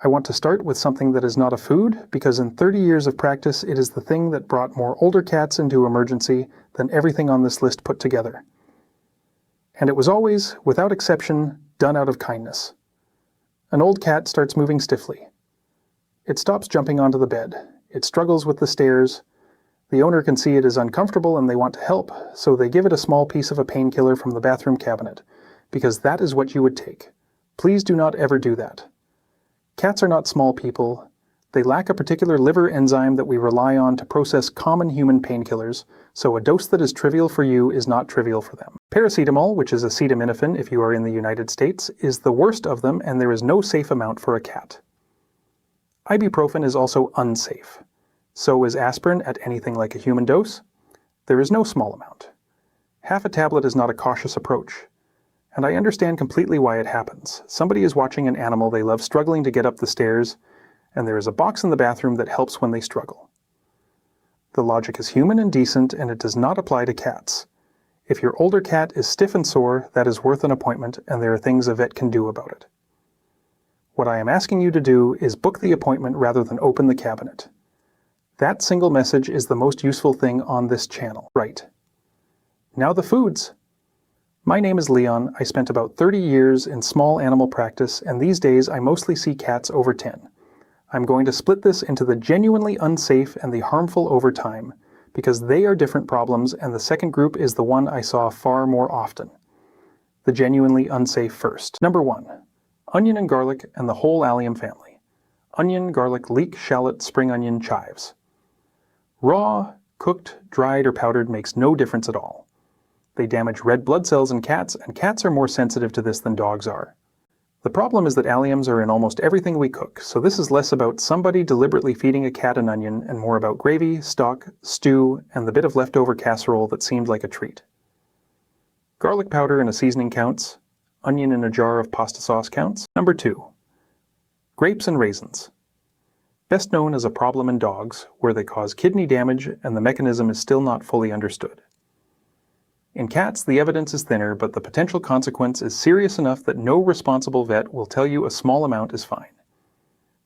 I want to start with something that is not a food, because in 30 years of practice, it is the thing that brought more older cats into emergency than everything on this list put together. And it was always, without exception, done out of kindness. An old cat starts moving stiffly. It stops jumping onto the bed. It struggles with the stairs. The owner can see it is uncomfortable and they want to help, so they give it a small piece of a painkiller from the bathroom cabinet, because that is what you would take. Please do not ever do that. Cats are not small people. They lack a particular liver enzyme that we rely on to process common human painkillers, so a dose that is trivial for you is not trivial for them. Paracetamol, which is acetaminophen if you are in the United States, is the worst of them, and there is no safe amount for a cat. Ibuprofen is also unsafe. So is aspirin at anything like a human dose. There is no small amount. Half a tablet is not a cautious approach. And I understand completely why it happens. Somebody is watching an animal they love struggling to get up the stairs, and there is a box in the bathroom that helps when they struggle. The logic is human and decent, and it does not apply to cats. If your older cat is stiff and sore, that is worth an appointment, and there are things a vet can do about it. What I am asking you to do is book the appointment rather than open the cabinet. That single message is the most useful thing on this channel. Right. Now the foods. My name is Leon. I spent about 30 years in small animal practice, and these days I mostly see cats over 10. I'm going to split this into the genuinely unsafe and the harmful over time, because they are different problems, and the second group is the one I saw far more often. The genuinely unsafe first. Number 1. Onion and garlic and the whole allium family. Onion, garlic, leek, shallot, spring onion, chives. Raw, cooked, dried, or powdered makes no difference at all. They damage red blood cells in cats, and cats are more sensitive to this than dogs are. The problem is that alliums are in almost everything we cook, so this is less about somebody deliberately feeding a cat an onion and more about gravy, stock, stew, and the bit of leftover casserole that seemed like a treat. Garlic powder in a seasoning counts. Onion in a jar of pasta sauce counts. Number 2. Grapes and raisins. Best known as a problem in dogs, where they cause kidney damage and the mechanism is still not fully understood. In cats, the evidence is thinner, but the potential consequence is serious enough that no responsible vet will tell you a small amount is fine.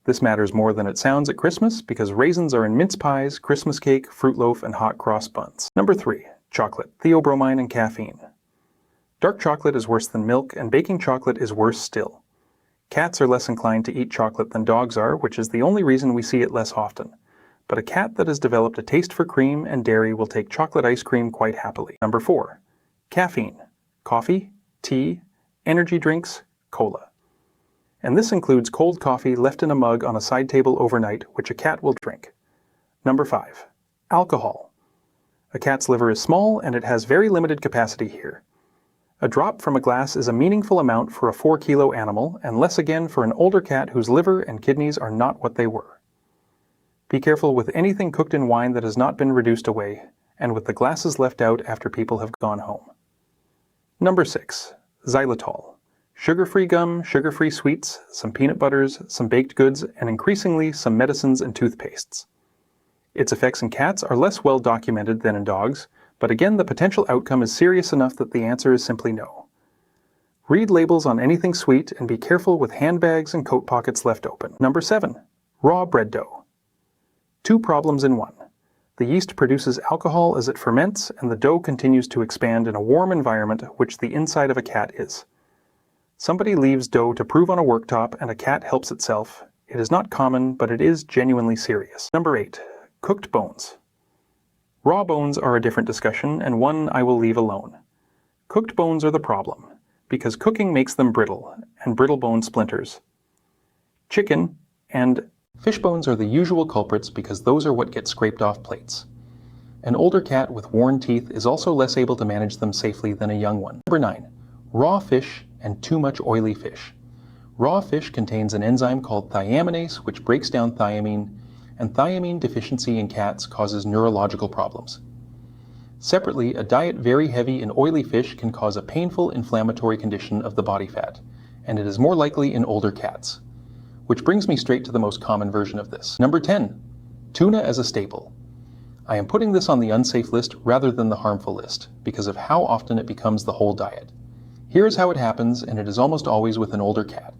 This matters more than it sounds at Christmas, because raisins are in mince pies, Christmas cake, fruit loaf, and hot cross buns. Number 3. Chocolate, theobromine, and caffeine. Dark chocolate is worse than milk, and baking chocolate is worse still. Cats are less inclined to eat chocolate than dogs are, which is the only reason we see it less often. But a cat that has developed a taste for cream and dairy will take chocolate ice cream quite happily. Number 4. Caffeine. Coffee, tea, energy drinks, cola. And this includes cold coffee left in a mug on a side table overnight, which a cat will drink. Number 5. Alcohol. A cat's liver is small, and it has very limited capacity here. A drop from a glass is a meaningful amount for a 4-kilo animal, and less again for an older cat whose liver and kidneys are not what they were. Be careful with anything cooked in wine that has not been reduced away, and with the glasses left out after people have gone home. Number 6. Xylitol. Sugar-free gum, sugar-free sweets, some peanut butters, some baked goods, and increasingly some medicines and toothpastes. Its effects in cats are less well documented than in dogs, but again the potential outcome is serious enough that the answer is simply no. Read labels on anything sweet and be careful with handbags and coat pockets left open. Number 7. Raw bread dough. 2 problems in one. The yeast produces alcohol as it ferments, and the dough continues to expand in a warm environment, which the inside of a cat is. Somebody leaves dough to prove on a worktop, and a cat helps itself. It is not common, but it is genuinely serious. Number 8. Cooked bones. Raw bones are a different discussion, and one I will leave alone. Cooked bones are the problem, because cooking makes them brittle, and brittle bone splinters. Chicken and fish bones are the usual culprits because those are what get scraped off plates. An older cat with worn teeth is also less able to manage them safely than a young one. Number 9. Raw fish and too much oily fish. Raw fish contains an enzyme called thiaminase, which breaks down thiamine, and thiamine deficiency in cats causes neurological problems. Separately, a diet very heavy in oily fish can cause a painful inflammatory condition of the body fat, and it is more likely in older cats. Which brings me straight to the most common version of this. Number 10. Tuna as a staple. I am putting this on the unsafe list rather than the harmful list, because of how often it becomes the whole diet. Here is how it happens, and it is almost always with an older cat.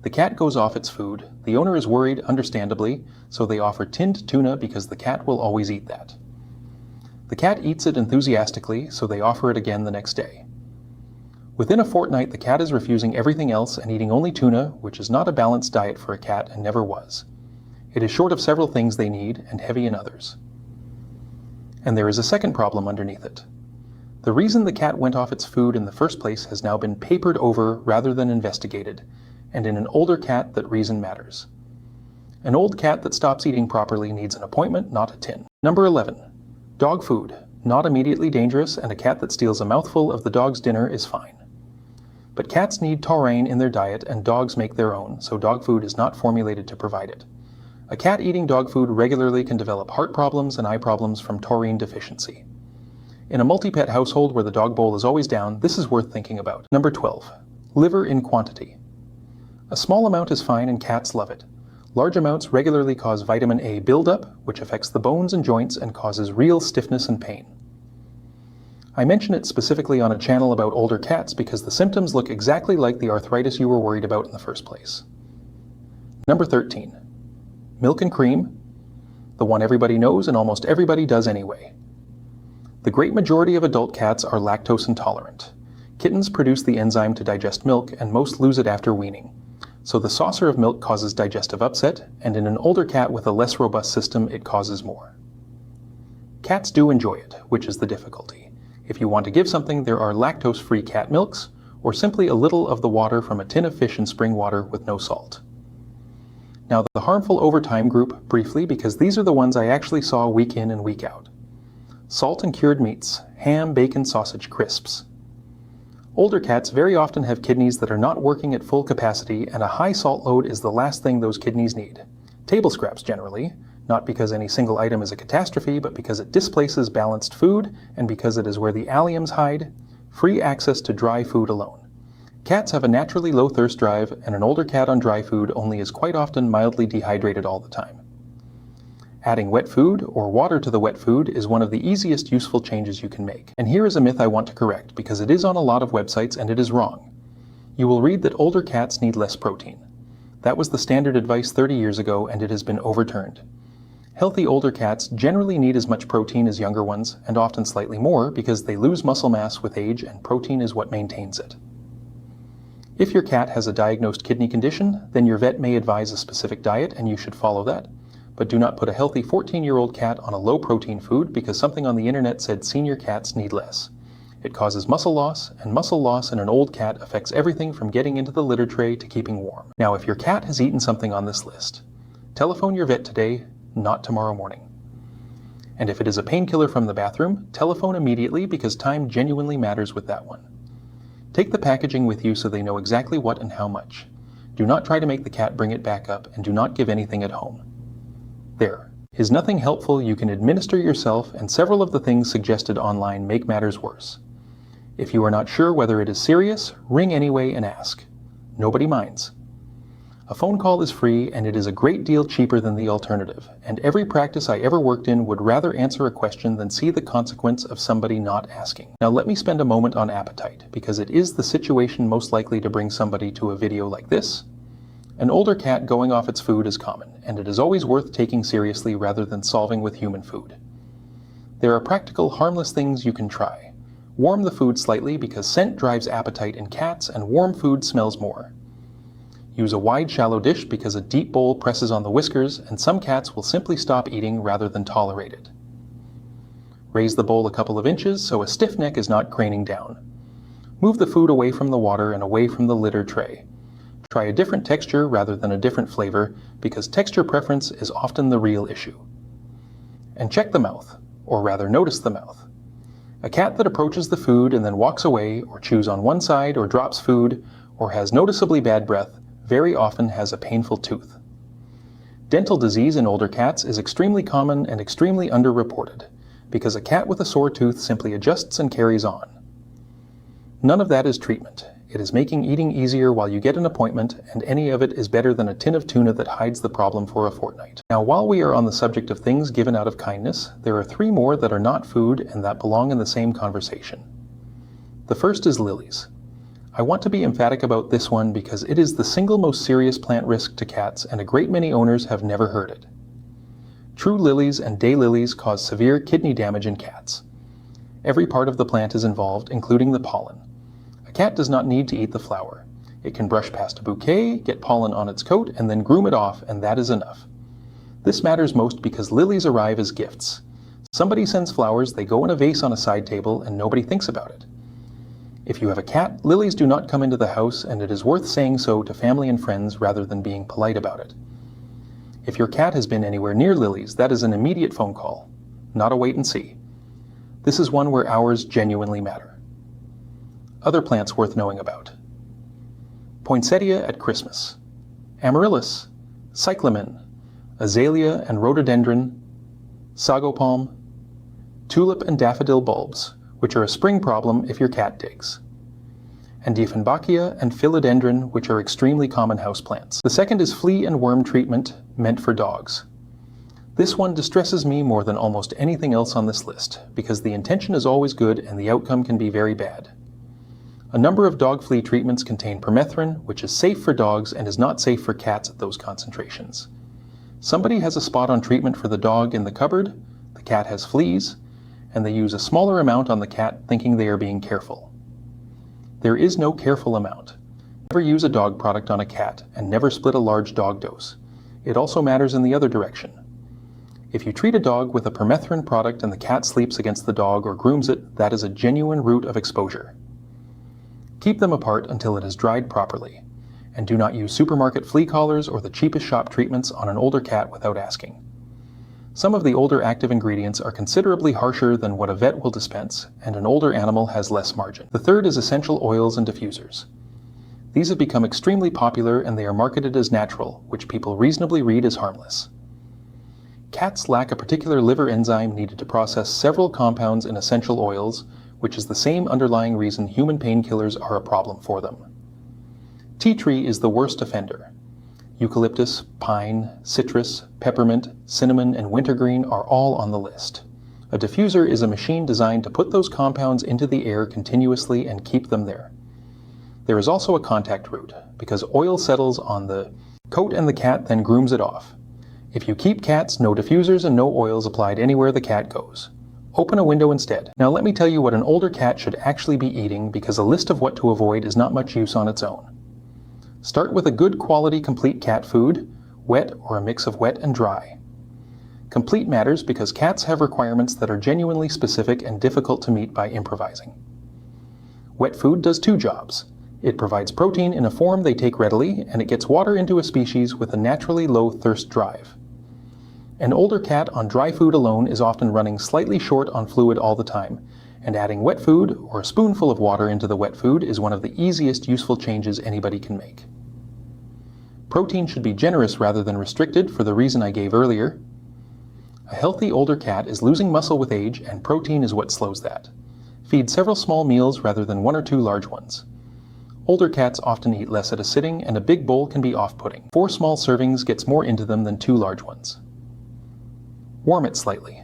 The cat goes off its food. The owner is worried, understandably, so they offer tinned tuna because the cat will always eat that. The cat eats it enthusiastically, so they offer it again the next day. Within a fortnight, the cat is refusing everything else and eating only tuna, which is not a balanced diet for a cat and never was. It is short of several things they need and heavy in others. And there is a second problem underneath it. The reason the cat went off its food in the first place has now been papered over rather than investigated, and in an older cat that reason matters. An old cat that stops eating properly needs an appointment, not a tin. Number 11. Dog food. Not immediately dangerous, and a cat that steals a mouthful of the dog's dinner is fine. But cats need taurine in their diet and dogs make their own, so dog food is not formulated to provide it. A cat eating dog food regularly can develop heart problems and eye problems from taurine deficiency. In a multi-pet household where the dog bowl is always down, this is worth thinking about. Number 12. Liver in quantity. A small amount is fine and cats love it. Large amounts regularly cause vitamin A buildup, which affects the bones and joints and causes real stiffness and pain. I mention it specifically on a channel about older cats because the symptoms look exactly like the arthritis you were worried about in the first place. Number 13. Milk and cream. The one everybody knows and almost everybody does anyway. The great majority of adult cats are lactose intolerant. Kittens produce the enzyme to digest milk and most lose it after weaning. So the saucer of milk causes digestive upset, and in an older cat with a less robust system, it causes more. Cats do enjoy it, which is the difficulty. If you want to give something, there are lactose-free cat milks, or simply a little of the water from a tin of fish and spring water with no salt. Now the harmful overtime group, briefly, because these are the ones I actually saw week in and week out. Salt and cured meats, ham, bacon, sausage, crisps. Older cats very often have kidneys that are not working at full capacity, and a high salt load is the last thing those kidneys need. Table scraps generally, not because any single item is a catastrophe, but because it displaces balanced food, and because it is where the alliums hide, free access to dry food alone. Cats have a naturally low thirst drive, and an older cat on dry food only is quite often mildly dehydrated all the time. Adding wet food, or water to the wet food, is one of the easiest useful changes you can make. And here is a myth I want to correct, because it is on a lot of websites and it is wrong. You will read that older cats need less protein. That was the standard advice 30 years ago, and it has been overturned. Healthy older cats generally need as much protein as younger ones, and often slightly more, because they lose muscle mass with age and protein is what maintains it. If your cat has a diagnosed kidney condition, then your vet may advise a specific diet and you should follow that. But do not put a healthy 14-year-old cat on a low-protein food because something on the internet said senior cats need less. It causes muscle loss, and muscle loss in an old cat affects everything from getting into the litter tray to keeping warm. Now, if your cat has eaten something on this list, telephone your vet today, not tomorrow morning. And if it is a painkiller from the bathroom, telephone immediately because time genuinely matters with that one. Take the packaging with you so they know exactly what and how much. Do not try to make the cat bring it back up, and do not give anything at home. There. Is nothing helpful you can administer yourself, and several of the things suggested online make matters worse. If you are not sure whether it is serious, ring anyway and ask. Nobody minds. A phone call is free, and it is a great deal cheaper than the alternative, and every practice I ever worked in would rather answer a question than see the consequence of somebody not asking. Now let me spend a moment on appetite, because it is the situation most likely to bring somebody to a video like this. An older cat going off its food is common, and it is always worth taking seriously rather than solving with human food. There are practical, harmless things you can try. Warm the food slightly because scent drives appetite in cats, and warm food smells more. Use a wide, shallow dish because a deep bowl presses on the whiskers, and some cats will simply stop eating rather than tolerate it. Raise the bowl a couple of inches so a stiff neck is not craning down. Move the food away from the water and away from the litter tray. Try a different texture rather than a different flavor, because texture preference is often the real issue. And check the mouth, or rather notice the mouth. A cat that approaches the food and then walks away, or chews on one side, or drops food, or has noticeably bad breath, very often has a painful tooth. Dental disease in older cats is extremely common and extremely underreported, because a cat with a sore tooth simply adjusts and carries on. None of that is treatment. It is making eating easier while you get an appointment, and any of it is better than a tin of tuna that hides the problem for a fortnight. Now, while we are on the subject of things given out of kindness, there are 3 more that are not food and that belong in the same conversation. The first is lilies. I want to be emphatic about this one because it is the single most serious plant risk to cats, and a great many owners have never heard it. True lilies and daylilies cause severe kidney damage in cats. Every part of the plant is involved, including the pollen. A cat does not need to eat the flower. It can brush past a bouquet, get pollen on its coat, and then groom it off, and that is enough. This matters most because lilies arrive as gifts. Somebody sends flowers, they go in a vase on a side table, and nobody thinks about it. If you have a cat, lilies do not come into the house, and it is worth saying so to family and friends rather than being polite about it. If your cat has been anywhere near lilies, that is an immediate phone call, not a wait and see. This is one where hours genuinely matter. Other plants worth knowing about. Poinsettia at Christmas, amaryllis, cyclamen, azalea and rhododendron, sago palm, tulip and daffodil bulbs, which are a spring problem if your cat digs, and Dieffenbachia and philodendron, which are extremely common houseplants. The second is flea and worm treatment meant for dogs. This one distresses me more than almost anything else on this list, because the intention is always good and the outcome can be very bad. A number of dog flea treatments contain permethrin, which is safe for dogs and is not safe for cats at those concentrations. Somebody has a spot on treatment for the dog in the cupboard, the cat has fleas, and they use a smaller amount on the cat thinking they are being careful. There is no careful amount. Never use a dog product on a cat, and never split a large dog dose. It also matters in the other direction. If you treat a dog with a permethrin product and the cat sleeps against the dog or grooms it, that is a genuine route of exposure. Keep them apart until it is dried properly, and do not use supermarket flea collars or the cheapest shop treatments on an older cat without asking. Some of the older active ingredients are considerably harsher than what a vet will dispense, and an older animal has less margin. The third is essential oils and diffusers. These have become extremely popular and they are marketed as natural, which people reasonably read as harmless. Cats lack a particular liver enzyme needed to process several compounds in essential oils, which is the same underlying reason human painkillers are a problem for them. Tea tree is the worst offender. Eucalyptus, pine, citrus, peppermint, cinnamon, and wintergreen are all on the list. A diffuser is a machine designed to put those compounds into the air continuously and keep them there. There is also a contact route, because oil settles on the coat and the cat then grooms it off. If you keep cats, no diffusers and no oils applied anywhere the cat goes. Open a window instead. Now let me tell you what an older cat should actually be eating, because a list of what to avoid is not much use on its own. Start with a good quality complete cat food, wet or a mix of wet and dry. Complete matters because cats have requirements that are genuinely specific and difficult to meet by improvising. Wet food does two jobs. It provides protein in a form they take readily, and it gets water into a species with a naturally low thirst drive. An older cat on dry food alone is often running slightly short on fluid all the time, and adding wet food or a spoonful of water into the wet food is one of the easiest useful changes anybody can make. Protein should be generous rather than restricted for the reason I gave earlier. A healthy older cat is losing muscle with age, and protein is what slows that. Feed several small meals rather than one or two large ones. Older cats often eat less at a sitting, and a big bowl can be off-putting. 4 small servings gets more into them than 2 large ones. Warm it slightly.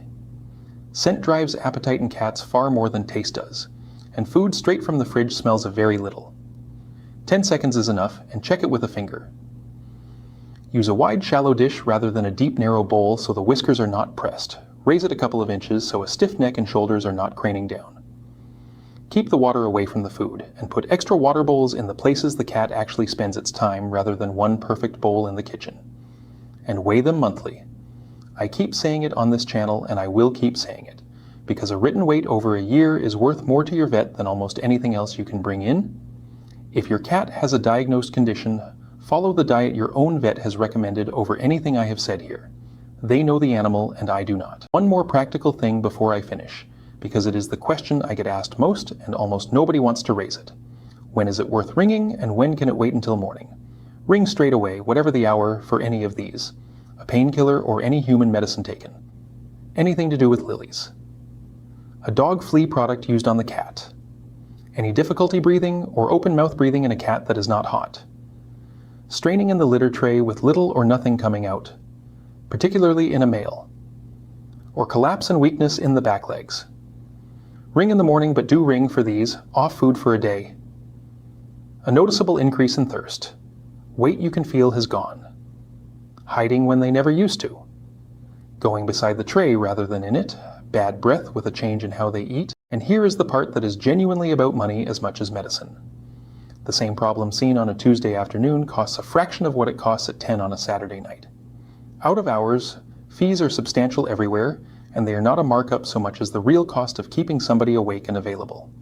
Scent drives appetite in cats far more than taste does, and food straight from the fridge smells of very little. 10 seconds is enough, and check it with a finger. Use a wide shallow dish rather than a deep narrow bowl so the whiskers are not pressed. Raise it a couple of inches so a stiff neck and shoulders are not craning down. Keep the water away from the food, and put extra water bowls in the places the cat actually spends its time rather than one perfect bowl in the kitchen. And weigh them monthly. I keep saying it on this channel, and I will keep saying it, because a written weight over a year is worth more to your vet than almost anything else you can bring in. If your cat has a diagnosed condition, follow the diet your own vet has recommended over anything I have said here. They know the animal, and I do not. One more practical thing before I finish, because it is the question I get asked most, and almost nobody wants to raise it. When is it worth ringing, and when can it wait until morning? Ring straight away, whatever the hour, for any of these. A painkiller or any human medicine taken. Anything to do with lilies. A dog flea product used on the cat. Any difficulty breathing or open mouth breathing in a cat that is not hot. Straining in the litter tray with little or nothing coming out, particularly in a male. Or collapse and weakness in the back legs. Ring in the morning, but do ring for these, off food for a day. A noticeable increase in thirst. Weight you can feel has gone. Hiding when they never used to. Going beside the tray rather than in it. Bad breath with a change in how they eat. And here is the part that is genuinely about money as much as medicine. The same problem seen on a Tuesday afternoon costs a fraction of what it costs at 10 on a Saturday night. Out of hours, fees are substantial everywhere, and they are not a markup so much as the real cost of keeping somebody awake and available.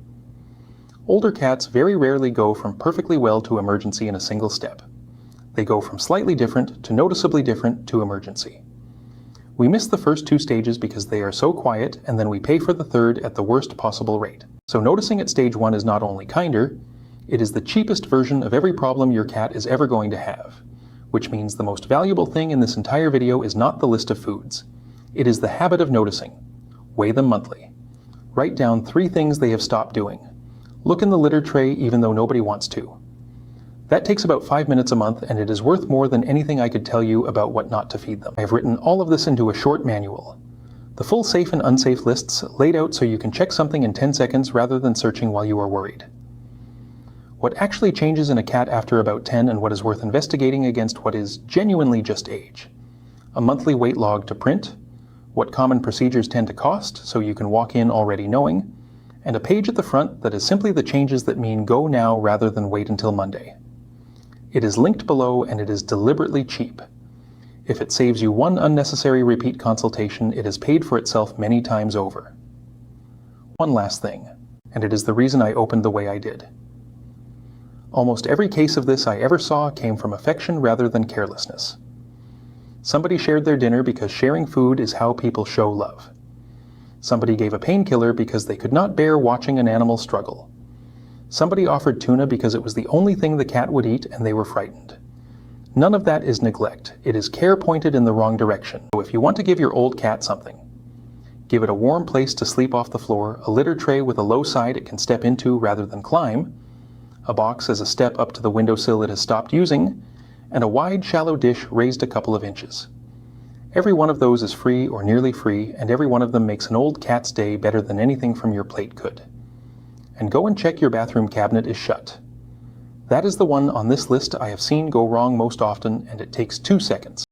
Older cats very rarely go from perfectly well to emergency in a single step. They go from slightly different to noticeably different to emergency. We miss the first two stages because they are so quiet, and then we pay for the third at the worst possible rate. So noticing at stage 1 is not only kinder, it is the cheapest version of every problem your cat is ever going to have, which means the most valuable thing in this entire video is not the list of foods. It is the habit of noticing. Weigh them monthly. Write down 3 things they have stopped doing. Look in the litter tray even though nobody wants to. That takes about 5 minutes a month, and it is worth more than anything I could tell you about what not to feed them. I have written all of this into a short manual. The full safe and unsafe lists laid out so you can check something in 10 seconds rather than searching while you are worried. What actually changes in a cat after about 10 and what is worth investigating against what is genuinely just age. A monthly weight log to print, what common procedures tend to cost so you can walk in already knowing, and a page at the front that is simply the changes that mean go now rather than wait until Monday. It is linked below, and it is deliberately cheap. If it saves you one unnecessary repeat consultation, it has paid for itself many times over. One last thing, and it is the reason I opened the way I did. Almost every case of this I ever saw came from affection rather than carelessness. Somebody shared their dinner because sharing food is how people show love. Somebody gave a painkiller because they could not bear watching an animal struggle. Somebody offered tuna because it was the only thing the cat would eat and they were frightened. None of that is neglect. It is care pointed in the wrong direction. So if you want to give your old cat something, give it a warm place to sleep off the floor, a litter tray with a low side it can step into rather than climb, a box as a step up to the windowsill it has stopped using, and a wide, shallow dish raised a couple of inches. Every one of those is free or nearly free, and every one of them makes an old cat's day better than anything from your plate could. And go and check your bathroom cabinet is shut. That is the one on this list I have seen go wrong most often, and it takes 2 seconds.